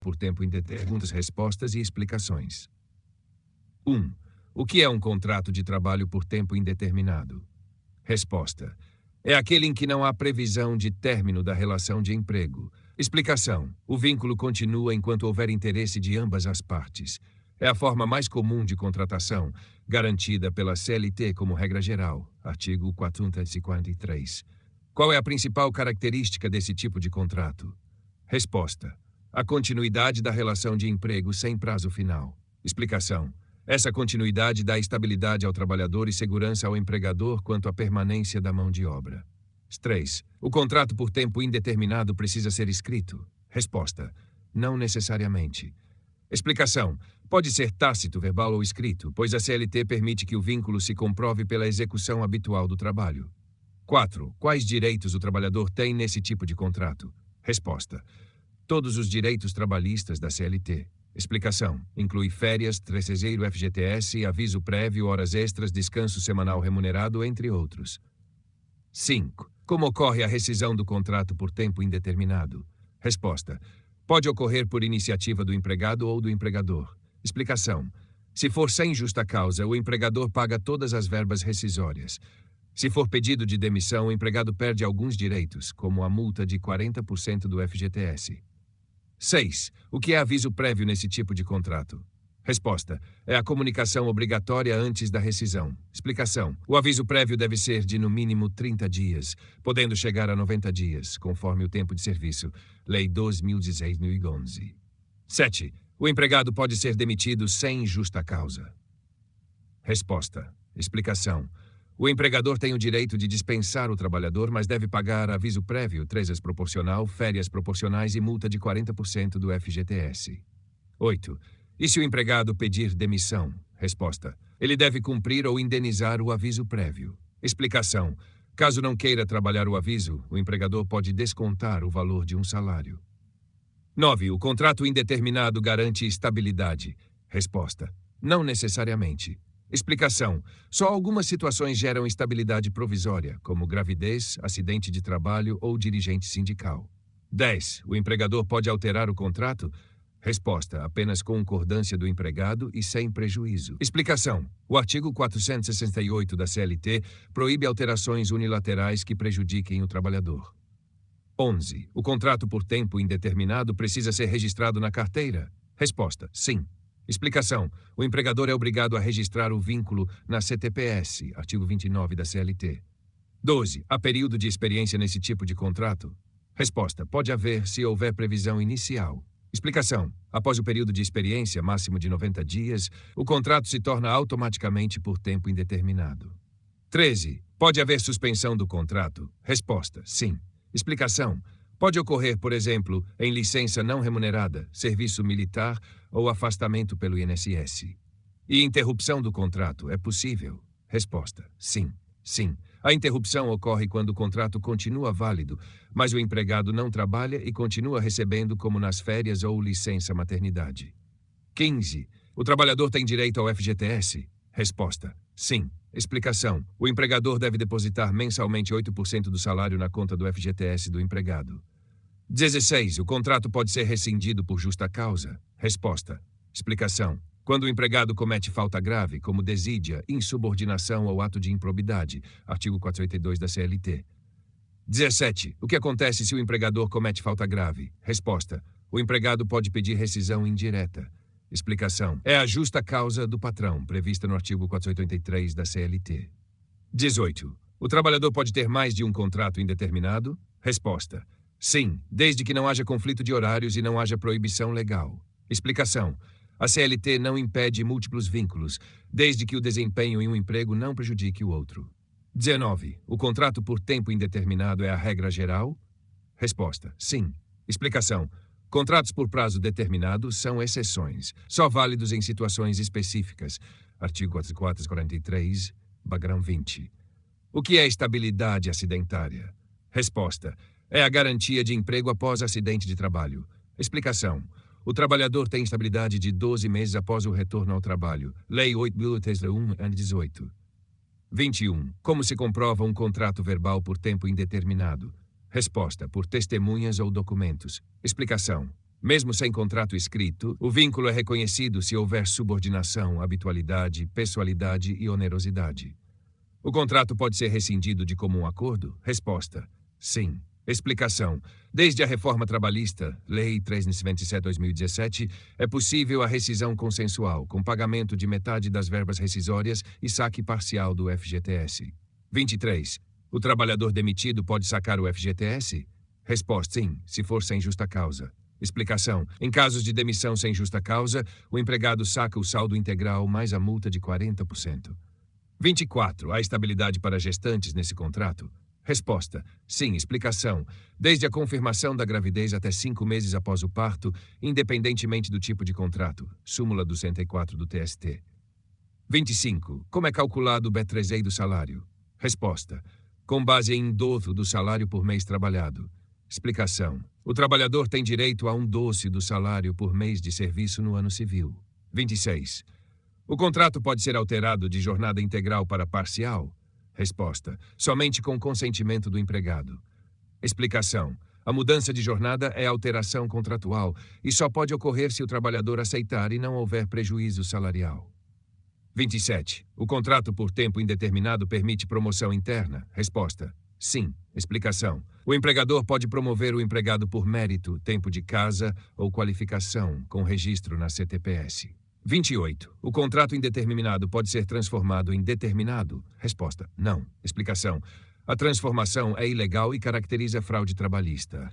por tempo indeterminado. Perguntas, respostas e explicações. 1. O que é um contrato de trabalho por tempo indeterminado? Resposta. É aquele em que não há previsão de término da relação de emprego. Explicação. O vínculo continua enquanto houver interesse de ambas as partes. É a forma mais comum de contratação, garantida pela CLT como regra geral. Artigo 443. Qual é a principal característica desse tipo de contrato? Resposta. A continuidade da relação de emprego sem prazo final. Explicação. Essa continuidade dá estabilidade ao trabalhador e segurança ao empregador quanto à permanência da mão de obra. 3. O contrato por tempo indeterminado precisa ser escrito? Resposta. Não necessariamente. Explicação. Pode ser tácito, verbal ou escrito, pois a CLT permite que o vínculo se comprove pela execução habitual do trabalho. 4. Quais direitos o trabalhador tem nesse tipo de contrato? Resposta. Todos os direitos trabalhistas da CLT. Explicação. Inclui férias, terceiro FGTS, aviso prévio, horas extras, descanso semanal remunerado, entre outros. 5. Como ocorre a rescisão do contrato por tempo indeterminado? Resposta. Pode ocorrer por iniciativa do empregado ou do empregador. Explicação. Se for sem justa causa, o empregador paga todas as verbas rescisórias. Se for pedido de demissão, o empregado perde alguns direitos, como a multa de 40% do FGTS. 6. O que é aviso prévio nesse tipo de contrato? Resposta. É a comunicação obrigatória antes da rescisão. Explicação. O aviso prévio deve ser de no mínimo 30 dias, podendo chegar a 90 dias, conforme o tempo de serviço. Lei 12.016/2011. 7. O empregado pode ser demitido sem justa causa. Resposta. Explicação. O empregador tem o direito de dispensar o trabalhador, mas deve pagar aviso prévio, 3 proporcional, férias proporcionais e multa de 40% do FGTS. 8. E se o empregado pedir demissão? Resposta. Ele deve cumprir ou indenizar o aviso prévio. Explicação. Caso não queira trabalhar o aviso, o empregador pode descontar o valor de um salário. 9. O contrato indeterminado garante estabilidade. Resposta. Não necessariamente. Explicação. Só algumas situações geram estabilidade provisória, como gravidez, acidente de trabalho ou dirigente sindical. 10. O empregador pode alterar o contrato? Resposta. Apenas com concordância do empregado e sem prejuízo. Explicação. O artigo 468 da CLT proíbe alterações unilaterais que prejudiquem o trabalhador. 11. O contrato por tempo indeterminado precisa ser registrado na carteira? Resposta. Sim. Explicação. O empregador é obrigado a registrar o vínculo na CTPS, artigo 29 da CLT. 12. Há período de experiência nesse tipo de contrato? Resposta. Pode haver se houver previsão inicial. Explicação. Após o período de experiência, máximo de 90 dias, o contrato se torna automaticamente por tempo indeterminado. 13. Pode haver suspensão do contrato? Resposta. Sim. Explicação. Pode ocorrer, por exemplo, em licença não remunerada, serviço militar ou afastamento pelo INSS. E interrupção do contrato é possível? Resposta. Sim. Sim. A interrupção ocorre quando o contrato continua válido, mas o empregado não trabalha e continua recebendo como nas férias ou licença maternidade. 15. O trabalhador tem direito ao FGTS? Resposta. Sim. Explicação. O empregador deve depositar mensalmente 8% do salário na conta do FGTS do empregado. 16. O contrato pode ser rescindido por justa causa? Resposta. Explicação. Quando o empregado comete falta grave, como desídia, insubordinação ou ato de improbidade. Artigo 482 da CLT. 17. O que acontece se o empregador comete falta grave? Resposta. O empregado pode pedir rescisão indireta. Explicação. É a justa causa do patrão, prevista no artigo 483 da CLT. 18. O trabalhador pode ter mais de um contrato indeterminado? Resposta. Sim, desde que não haja conflito de horários e não haja proibição legal. Explicação. A CLT não impede múltiplos vínculos, desde que o desempenho em um emprego não prejudique o outro. 19. O contrato por tempo indeterminado é a regra geral? Resposta. Sim. Explicação. Contratos por prazo determinado são exceções, só válidos em situações específicas. Artigo 443, bagrão 20. O que é estabilidade acidentária? Resposta. É a garantia de emprego após acidente de trabalho. Explicação. O trabalhador tem estabilidade de 12 meses após o retorno ao trabalho. Lei 8.301/18. 21. Como se comprova um contrato verbal por tempo indeterminado? Resposta. Por testemunhas ou documentos. Explicação. Mesmo sem contrato escrito, o vínculo é reconhecido se houver subordinação, habitualidade, pessoalidade e onerosidade. O contrato pode ser rescindido de comum acordo? Resposta: sim. Explicação: desde a reforma trabalhista, Lei 397/2017, é possível a rescisão consensual, com pagamento de metade das verbas rescisórias e saque parcial do FGTS. 23. O trabalhador demitido pode sacar o FGTS? Resposta: sim, se for sem justa causa. Explicação: em casos de demissão sem justa causa, o empregado saca o saldo integral mais a multa de 40%. 24. Há estabilidade para gestantes nesse contrato? Resposta: sim. Explicação: desde a confirmação da gravidez até 5 meses após o parto, independentemente do tipo de contrato. Súmula 204 do TST. 25. Como é calculado o B3EI do salário? Resposta: com base em 1/12 do salário por mês trabalhado. Explicação: o trabalhador tem direito a 1/12 do salário por mês de serviço no ano civil. 26. O contrato pode ser alterado de jornada integral para parcial? Resposta: somente com consentimento do empregado. Explicação: a mudança de jornada é alteração contratual e só pode ocorrer se o trabalhador aceitar e não houver prejuízo salarial. 27. O contrato por tempo indeterminado permite promoção interna? Resposta: sim. Explicação: o empregador pode promover o empregado por mérito, tempo de casa ou qualificação, com registro na CTPS. 28. O contrato indeterminado pode ser transformado em determinado? Resposta: não. Explicação: a transformação é ilegal e caracteriza fraude trabalhista.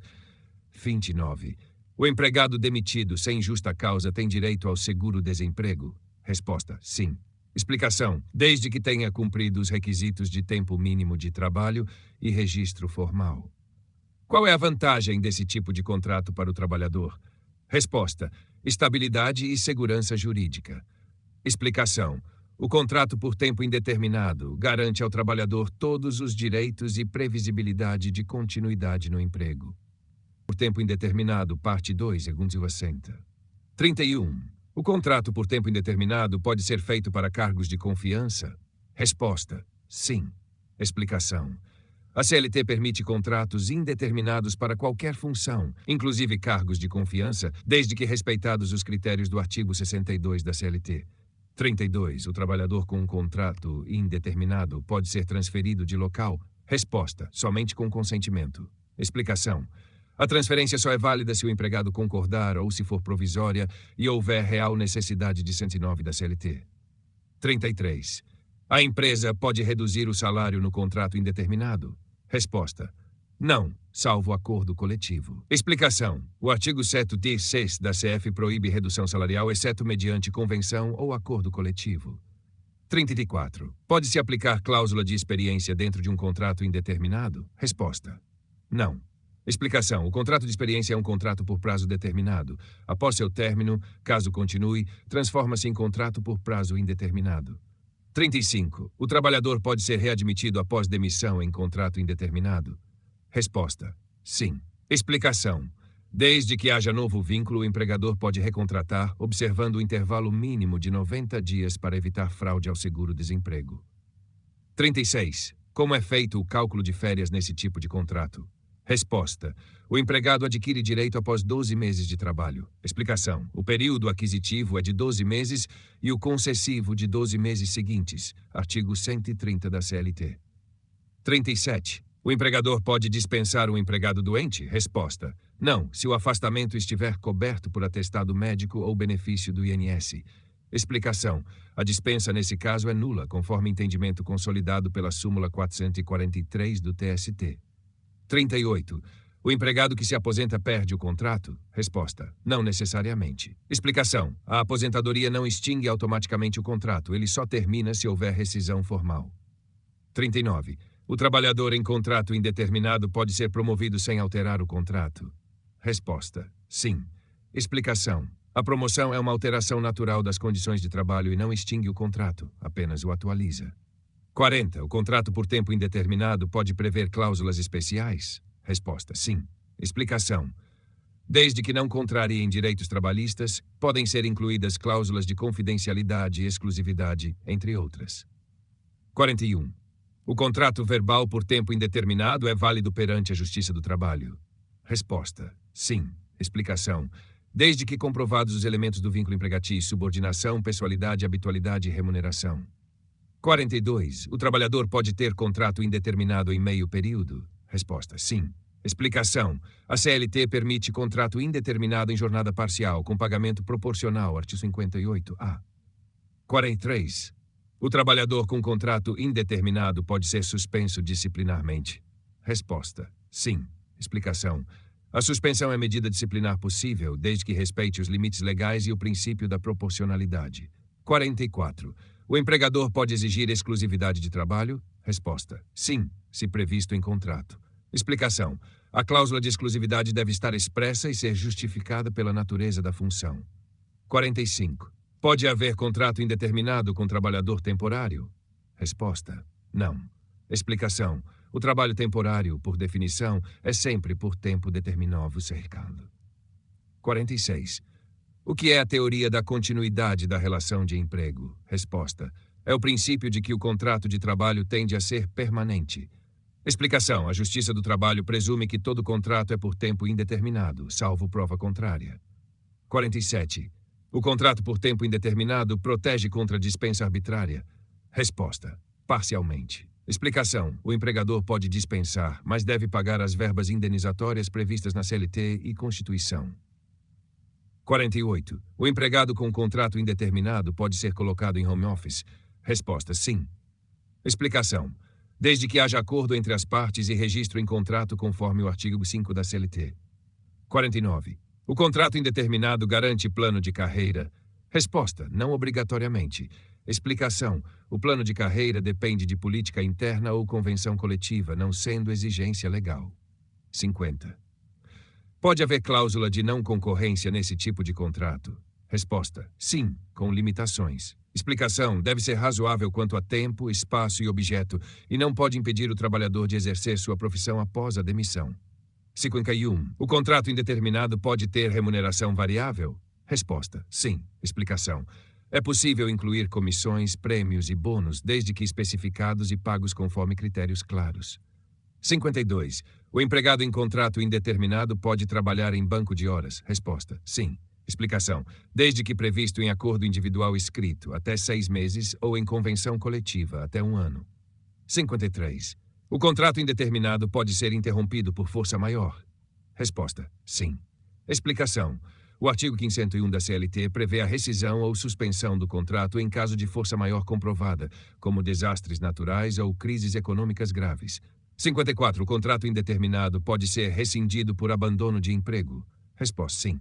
29. O empregado demitido sem justa causa tem direito ao seguro-desemprego? Resposta: sim. Explicação: desde que tenha cumprido os requisitos de tempo mínimo de trabalho e registro formal. Qual é a vantagem desse tipo de contrato para o trabalhador? Resposta: estabilidade e segurança jurídica. Explicação: o contrato por tempo indeterminado garante ao trabalhador todos os direitos e previsibilidade de continuidade no emprego. Por tempo indeterminado, parte 2, segundo o assenta. 31. O contrato por tempo indeterminado pode ser feito para cargos de confiança? Resposta: sim. Explicação: a CLT permite contratos indeterminados para qualquer função, inclusive cargos de confiança, desde que respeitados os critérios do artigo 62 da CLT. 32. O trabalhador com um contrato indeterminado pode ser transferido de local? Resposta: somente com consentimento. Explicação: a transferência só é válida se o empregado concordar ou se for provisória e houver real necessidade de 109 da CLT. 33. A empresa pode reduzir o salário no contrato indeterminado? Resposta: não, salvo acordo coletivo. Explicação: o artigo 7d-6 da CF proíbe redução salarial, exceto mediante convenção ou acordo coletivo. 34. Pode-se aplicar cláusula de experiência dentro de um contrato indeterminado? Resposta: não. Explicação: o contrato de experiência é um contrato por prazo determinado. Após seu término, caso continue, transforma-se em contrato por prazo indeterminado. 35. O trabalhador pode ser readmitido após demissão em contrato indeterminado? Resposta: sim. Explicação: desde que haja novo vínculo, o empregador pode recontratar, observando o intervalo mínimo de 90 dias para evitar fraude ao seguro-desemprego. 36. Como é feito o cálculo de férias nesse tipo de contrato? Resposta: o empregado adquire direito após 12 meses de trabalho. Explicação: o período aquisitivo é de 12 meses e o concessivo de 12 meses seguintes. Artigo 130 da CLT. 37. O empregador pode dispensar um empregado doente? Resposta: não, se o afastamento estiver coberto por atestado médico ou benefício do INS. Explicação: a dispensa nesse caso é nula, conforme entendimento consolidado pela súmula 443 do TST. 38. O empregado que se aposenta perde o contrato? Resposta: não necessariamente. Explicação: a aposentadoria não extingue automaticamente o contrato, ele só termina se houver rescisão formal. 39. O trabalhador em contrato indeterminado pode ser promovido sem alterar o contrato? Resposta: sim. Explicação: a promoção é uma alteração natural das condições de trabalho e não extingue o contrato, apenas o atualiza. 40. O contrato por tempo indeterminado pode prever cláusulas especiais? Resposta: sim. Explicação: desde que não contrariem direitos trabalhistas, podem ser incluídas cláusulas de confidencialidade e exclusividade, entre outras. 41. O contrato verbal por tempo indeterminado é válido perante a Justiça do Trabalho? Resposta: sim. Explicação: desde que comprovados os elementos do vínculo empregatício, subordinação, pessoalidade, habitualidade e remuneração. 42. O trabalhador pode ter contrato indeterminado em meio período? Resposta: sim. Explicação. A CLT permite contrato indeterminado em jornada parcial, com pagamento proporcional, artigo 58-A. 43. O trabalhador com contrato indeterminado pode ser suspenso disciplinarmente? Resposta: sim. Explicação. A suspensão é medida disciplinar possível, desde que respeite os limites legais e o princípio da proporcionalidade. 44. O empregador pode exigir exclusividade de trabalho? Resposta: sim, se previsto em contrato. Explicação. A cláusula de exclusividade deve estar expressa e ser justificada pela natureza da função. 45. Pode haver contrato indeterminado com trabalhador temporário? Resposta: não. Explicação. O trabalho temporário, por definição, é sempre por tempo determinado cercado. 46. O que é a teoria da continuidade da relação de emprego? Resposta: é o princípio de que o contrato de trabalho tende a ser permanente. Explicação. A Justiça do Trabalho presume que todo contrato é por tempo indeterminado, salvo prova contrária. 47. O contrato por tempo indeterminado protege contra dispensa arbitrária? Resposta: parcialmente. Explicação. O empregador pode dispensar, mas deve pagar as verbas indenizatórias previstas na CLT e Constituição. 48. O empregado com contrato indeterminado pode ser colocado em home office? Resposta: sim. Explicação. Desde que haja acordo entre as partes e registro em contrato conforme o artigo 5 da CLT. 49. O contrato indeterminado garante plano de carreira? Resposta: não obrigatoriamente. Explicação. O plano de carreira depende de política interna ou convenção coletiva, não sendo exigência legal. 50. Pode haver cláusula de não concorrência nesse tipo de contrato? Resposta: sim, com limitações. Explicação. Deve ser razoável quanto a tempo, espaço e objeto, e não pode impedir o trabalhador de exercer sua profissão após a demissão. 51. O contrato indeterminado pode ter remuneração variável? Resposta: sim. Explicação. É possível incluir comissões, prêmios e bônus, desde que especificados e pagos conforme critérios claros. 52. O empregado em contrato indeterminado pode trabalhar em banco de horas? Resposta: sim. Explicação. Desde que previsto em acordo individual escrito, até 6 meses, ou em convenção coletiva, até 1 ano. 53. O contrato indeterminado pode ser interrompido por força maior? Resposta: sim. Explicação. O artigo 501 da CLT prevê a rescisão ou suspensão do contrato em caso de força maior comprovada, como desastres naturais ou crises econômicas graves. 54. O contrato indeterminado pode ser rescindido por abandono de emprego? Resposta: sim.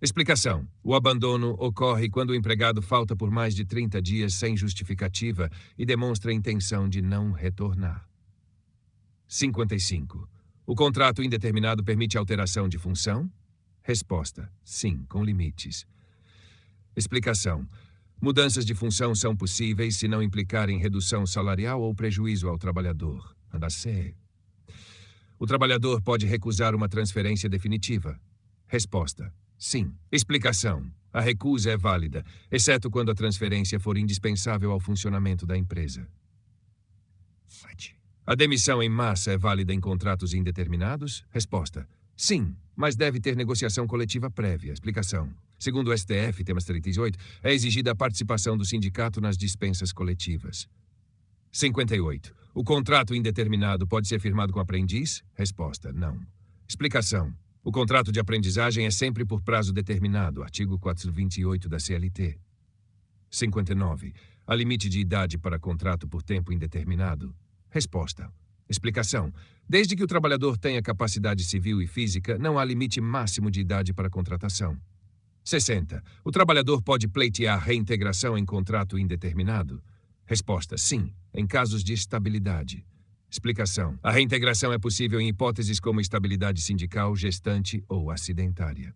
Explicação. O abandono ocorre quando o empregado falta por mais de 30 dias sem justificativa e demonstra a intenção de não retornar. 55. O contrato indeterminado permite alteração de função? Resposta: sim, com limites. Explicação. Mudanças de função são possíveis se não implicarem redução salarial ou prejuízo ao trabalhador. Anda C. O trabalhador pode recusar uma transferência definitiva? Resposta: sim. Explicação. A recusa é válida, exceto quando a transferência for indispensável ao funcionamento da empresa. A demissão em massa é válida em contratos indeterminados? Resposta: sim, mas deve ter negociação coletiva prévia. Explicação. Segundo o STF, temas 38, é exigida a participação do sindicato nas dispensas coletivas. 58. O contrato indeterminado pode ser firmado com aprendiz? Resposta: não. Explicação. O contrato de aprendizagem é sempre por prazo determinado, artigo 428 da CLT. 59. Há limite de idade para contrato por tempo indeterminado? Resposta: explicação. Desde que o trabalhador tenha capacidade civil e física, não há limite máximo de idade para contratação. 60. O trabalhador pode pleitear reintegração em contrato indeterminado? Resposta: sim, em casos de estabilidade. Explicação. A reintegração é possível em hipóteses como estabilidade sindical, gestante ou acidentária.